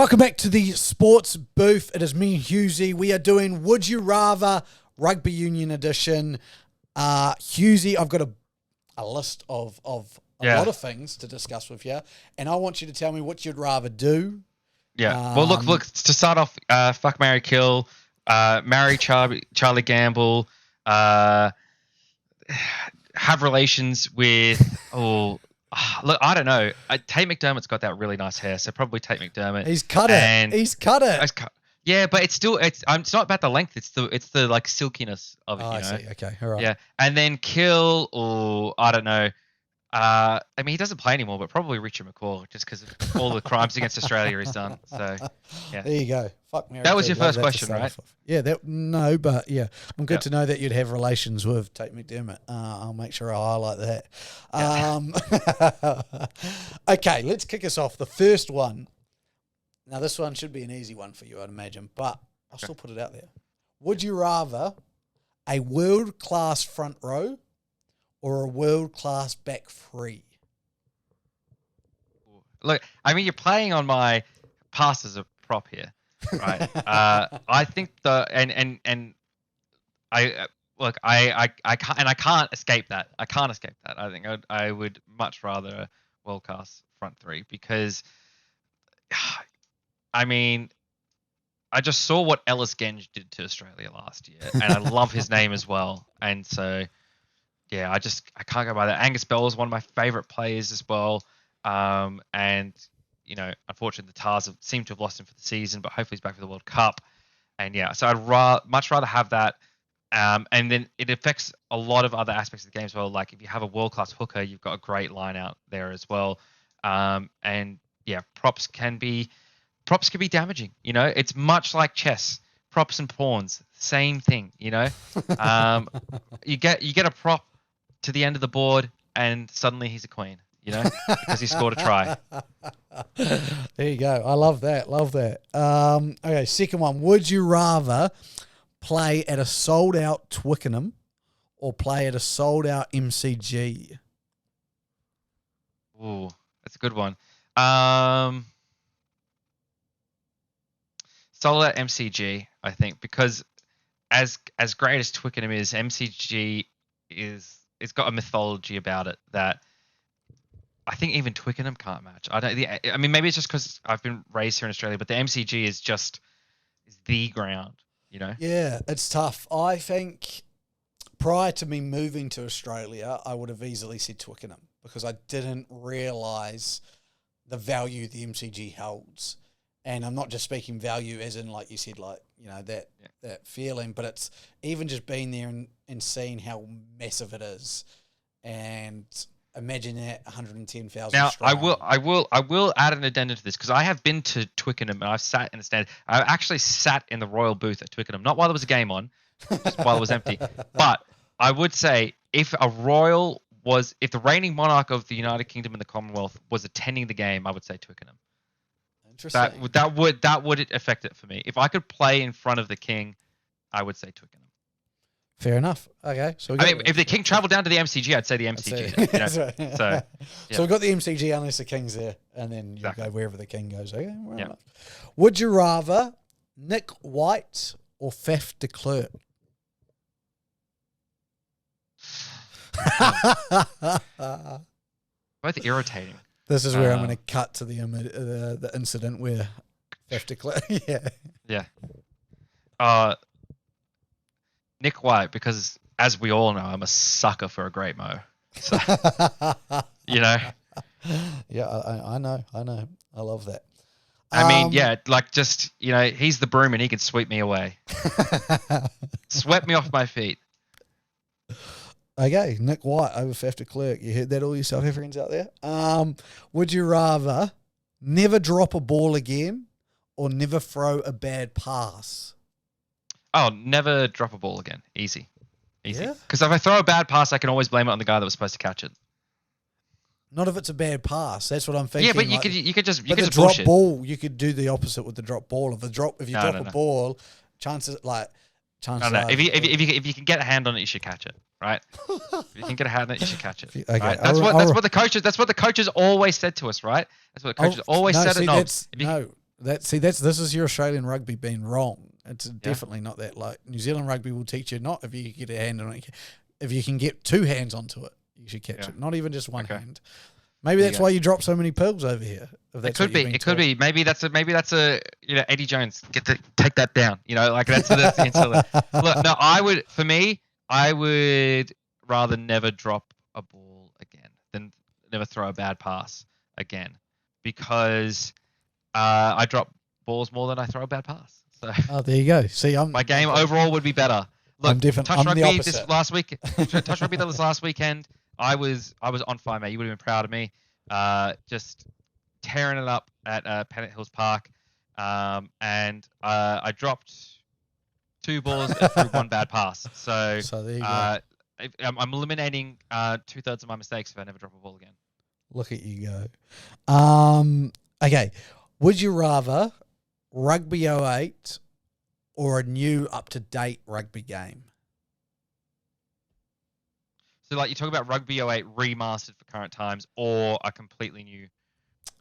Welcome back to the sports booth. It is me, Hughesy. We are doing Would You Rather Rugby Union edition. Hughesy, I've got a list of a lot of things to discuss with you, and I want you to tell me what you'd rather do. Yeah. Well, look. To start off, fuck, marry, kill, marry Charlie Gamble, have relations with. Look, I don't know. Tate McDermott's got that really nice hair, so probably Tate McDermott. He's cut it. Yeah, but it's not about the length. It's the like silkiness of it. I see. Okay, all right. Yeah, and then kill, or I don't know. I mean, he doesn't play anymore, but probably Richard McCaw, just because of all the crimes against Australia he's done. So, yeah. There you go. Fuck Mary. That was your first question, right? Yeah. But yeah, I'm good to know that you'd have relations with Tate McDermott. I'll make sure I highlight that. Okay, let's kick us off. The first one. Now, this one should be an easy one for you, I'd imagine, but I'll still put it out there. Would you rather a world-class front row or a world-class back three? Look, I mean, you're playing on my past as a prop here, right? I think I can't escape that. I think I would much rather a world-class front three because, I mean, I just saw what Ellis Genge did to Australia last year, and I love his name as well, and so. Yeah, I can't go by that. Angus Bell is one of my favourite players as well. And, you know, unfortunately, the Tars seem to have lost him for the season, but hopefully he's back for the World Cup. And, yeah, so I'd much rather have that. And then it affects a lot of other aspects of the game as well. Like, if you have a world-class hooker, you've got a great line out there as well. And, yeah, props can be damaging. You know, it's much like chess. Props and pawns, same thing, you know? You get a prop to the end of the board, and suddenly he's a queen, you know, because he scored a try. There you go. I love that. Okay, second one. Would you rather play at a sold-out Twickenham or play at a sold-out MCG? Ooh, that's a good one. Sold-out MCG, I think, because as great as Twickenham is, MCG it's got a mythology about it that I think even Twickenham can't match. I mean, maybe it's just because I've been raised here in Australia, but the MCG is the ground, you know? Yeah, it's tough. I think prior to me moving to Australia, I would have easily said Twickenham because I didn't realise the value the MCG holds. And I'm not just speaking value as in, like you said, like, you know, that feeling, but it's even just being there and seeing how massive it is. And imagine that 110,000 Now, strong. I will add an addendum to this because I have been to Twickenham and I've sat in the stand. I actually sat in the Royal booth at Twickenham, not while there was a game on, just while it was empty. But I would say if the reigning monarch of the United Kingdom and the Commonwealth was attending the game, I would say Twickenham. That would affect it for me. If I could play in front of the king, I would say Twickenham. Fair enough. Okay, so if the king travelled down to the MCG, I'd say the MCG. You know? Right. So we've got the MCG unless the king's there, and then you go wherever the king goes. Okay, yeah. Would you rather Nick White or Faf de Klerk? Both irritating. This is where I'm going to cut to the incident where Faf de Klerk. Yeah. Nick White, because as we all know, I'm a sucker for a great mo. So, you know. Yeah, I know. I love that. I mean, yeah, like just, you know, he's the broom and he can sweep me away. Swept me off my feet. Okay, Nick White over Faf de Klerk. You heard that, all you South Africans out there? Would you rather never drop a ball again or never throw a bad pass? Oh, never drop a ball again. Easy. Yeah? Because if I throw a bad pass, I can always blame it on the guy that was supposed to catch it. Not if it's a bad pass. That's what I'm thinking. Yeah, but you could just drop bullshit. Ball, you could do the opposite with the drop ball. If you drop a ball, chances are. If you can get a hand on it, you should catch it, right? If you can get a hand on it, you should catch it. Okay. Right? That's what the coaches always said to us, right? That's what the coaches always said at Knobs. This is your Australian rugby being wrong. It's definitely not that. Like New Zealand rugby will teach you not if you get a hand on it. If you can get 2 hands onto it, you should catch it. Not even just one hand. Maybe that's why you drop so many pills over here. It could be. It could be. Maybe that's a Eddie Jones. Take that down. Like that's the answer. Look, no, I would rather never drop a ball again than never throw a bad pass again, because I drop balls more than I throw a bad pass. So there you go. See, my game overall would be better. Look, I'm different. Touch I'm rugby this last week. Touch rugby this last weekend. I was on fire, mate. You would have been proud of me. Just tearing it up at Pennant Hills Park, and I dropped 2 balls and threw 1 bad pass. So there you go. I'm eliminating 2/3 of my mistakes if I never drop a ball again. Look at you go. Okay, would you rather Rugby 08 or a new up-to-date rugby game? So, like, you talk about Rugby 08 remastered for current times or a completely new?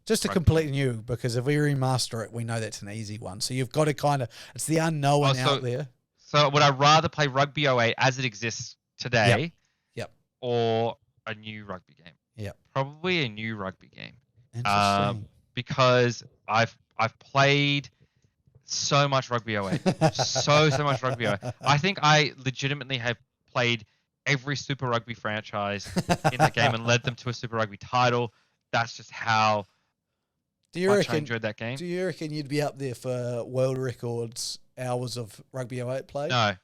Just a completely new, because if we remaster it, we know that's an easy one. So you've got to it's the unknown out there. So would I rather play Rugby 08 as it exists today? Yep. Or a new rugby game? Yep. Probably a new rugby game. Interesting. Because I've played so much Rugby 08. so much Rugby 08. I think I legitimately have played every Super Rugby franchise in the game and led them to a Super Rugby title. That's just how much I enjoyed that game. Do you reckon you'd be up there for world records hours of Rugby 08 play? No,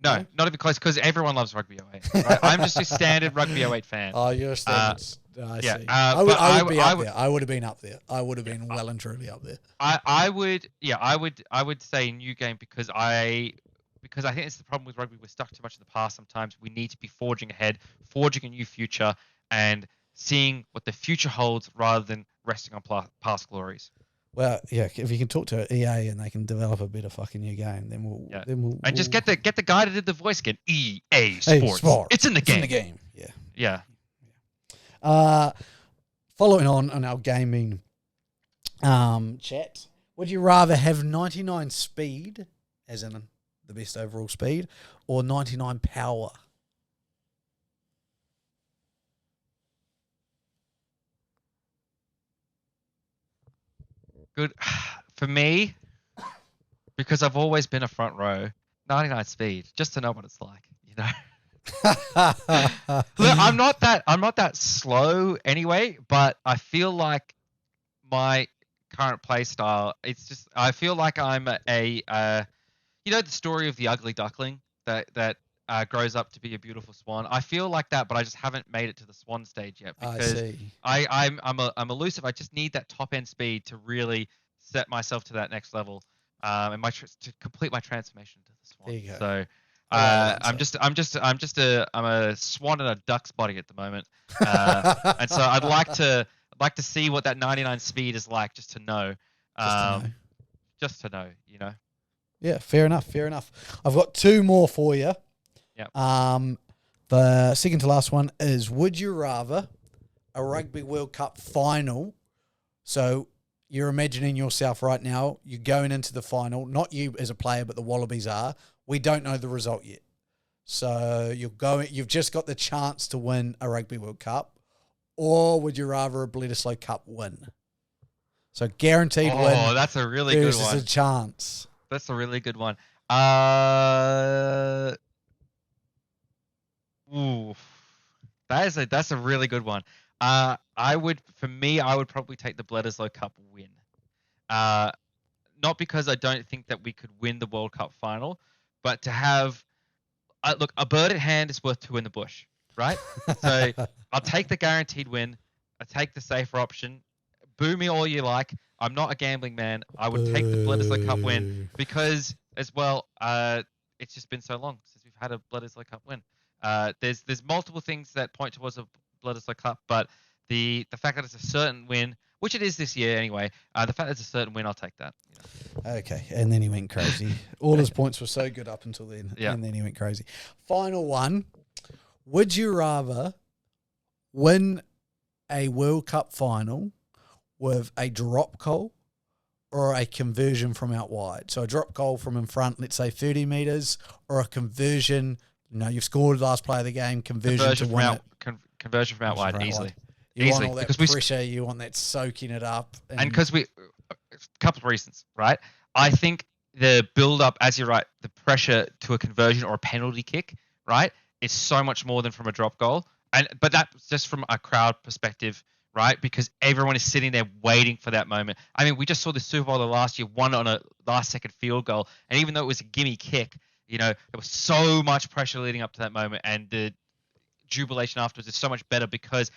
not even close, because everyone loves Rugby 08. Right? I'm just a standard Rugby 08 fan. Oh, you're a standard. I see. I would be up there. I would have been up there. I would have been well and truly up there. I would say new game, because I think it's the problem with rugby. We're stuck too much in the past sometimes. We need to be forging ahead, forging a new future, and seeing what the future holds rather than resting on past glories. Well, yeah, if you can talk to EA and they can develop a better fucking new game, then we'll just get the guy that did the voice again. EA Sports. It's in the game. It's in the game. Yeah. Following on our gaming chat, would you rather have 99 speed, as in the best overall speed, or 99 power? Good. For me, because I've always been a front row, 99 speed, just to know what it's like, Look, I'm not that slow anyway, but I feel like my current play style, I feel like I'm the story of the ugly duckling that grows up to be a beautiful swan. I feel like that, but I just haven't made it to the swan stage yet, because I'm elusive. I just need that top end speed to really set myself to that next level, and to complete my transformation to the swan. There you go. So I'm a swan in a duck's body at the moment, and so I'd like to see what that 99 speed is like, just to know. Yeah, fair enough. I've got 2 more for you. Yeah. The second to last one is: would you rather a Rugby World Cup final? So you're imagining yourself right now. You're going into the final. Not you as a player, but the Wallabies are. We don't know the result yet. So you've just got the chance to win a Rugby World Cup, or would you rather a Bledisloe Cup win? So guaranteed win. Oh, that's a really good one. Versus a chance. That's a really good one. That's a really good one. I would probably take the Bledisloe Cup win. Not because I don't think that we could win the World Cup final, but to have look, a bird at hand is worth 2 in the bush, right? So I'll take the guaranteed win. I take the safer option. Boo me all you like. I'm not a gambling man. I would take the Bledisloe Cup win, because as well, it's just been so long since we've had a Bledisloe Cup win. There's multiple things that point towards a Bledisloe Cup, but the fact that it's a certain win, which it is this year anyway, the fact that it's a certain win, I'll take that. Okay, and then he went crazy. All his points were so good up until then, and then he went crazy. Final one: would you rather win a World Cup final with a drop goal, or a conversion from out wide? So a drop goal from in front, let's say 30 metres, or a conversion, you've scored last play of the game, conversion to win it. Conversion from out wide, easily. You easily. want all that pressure, you want that soaking it up. And because a couple of reasons, right? I think the build-up, as you're right, the pressure to a conversion or a penalty kick, right, is so much more than from a drop goal. But that's just from a crowd perspective, right? Because everyone is sitting there waiting for that moment. I mean, we just saw the Super Bowl last year, won on a last-second field goal. And even though it was a gimme kick, there was so much pressure leading up to that moment. And the jubilation afterwards is so much better because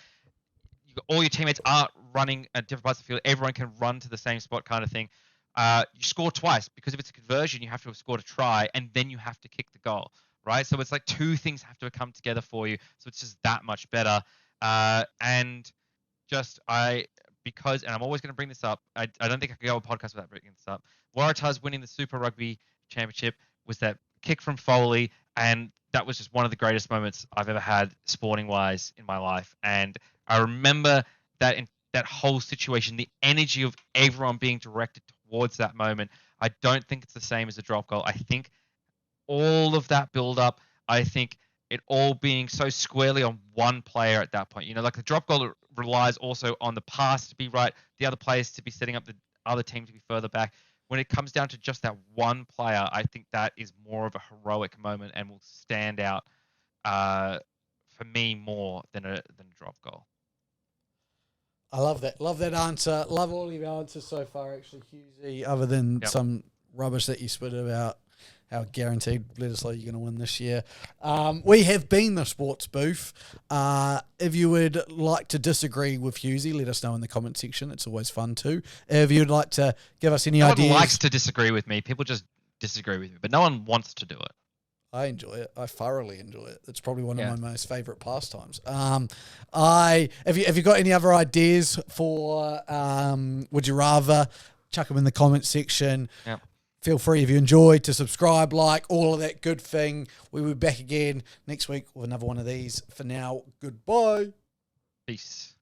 all your teammates aren't running at different parts of the field. Everyone can run to the same spot kind of thing. You score twice because if it's a conversion, you have to have scored a try and then you have to kick the goal, right? So it's like two things have to come together for you. So it's just that much better. And I'm always going to bring this up. I don't think I could go on a podcast without bringing this up. Waratahs winning the Super Rugby Championship was that kick from Foley, and that was just one of the greatest moments I've ever had sporting-wise in my life. And I remember that in that whole situation, the energy of everyone being directed towards that moment. I don't think it's the same as a drop goal. I think all of that build-up, I think it all being so squarely on one player at that point. Like the drop goal relies also on the pass to be right, the other players to be setting up the other team to be further back. When it comes down to just that one player, I think that is more of a heroic moment and will stand out for me more than a drop goal. I love that. Love that answer. Love all of your answers so far, actually, Hughesy, other than some rubbish that you spit about how guaranteed Bledisloe you're going to win this year. We have been the Sports Booth. If you would like to disagree with Hughesy, let us know in the comment section. It's always fun too. If you'd like to give us any ideas. No one likes to disagree with me. People just disagree with me, but no one wants to do it. I enjoy it. I thoroughly enjoy it. It's probably one of my most favourite pastimes. Have you got any other ideas for Would You Rather? Chuck them in the comment section. Yep. Feel free, if you enjoyed, to subscribe, like, all of that good thing. We'll be back again next week with another one of these. For now, goodbye. Peace.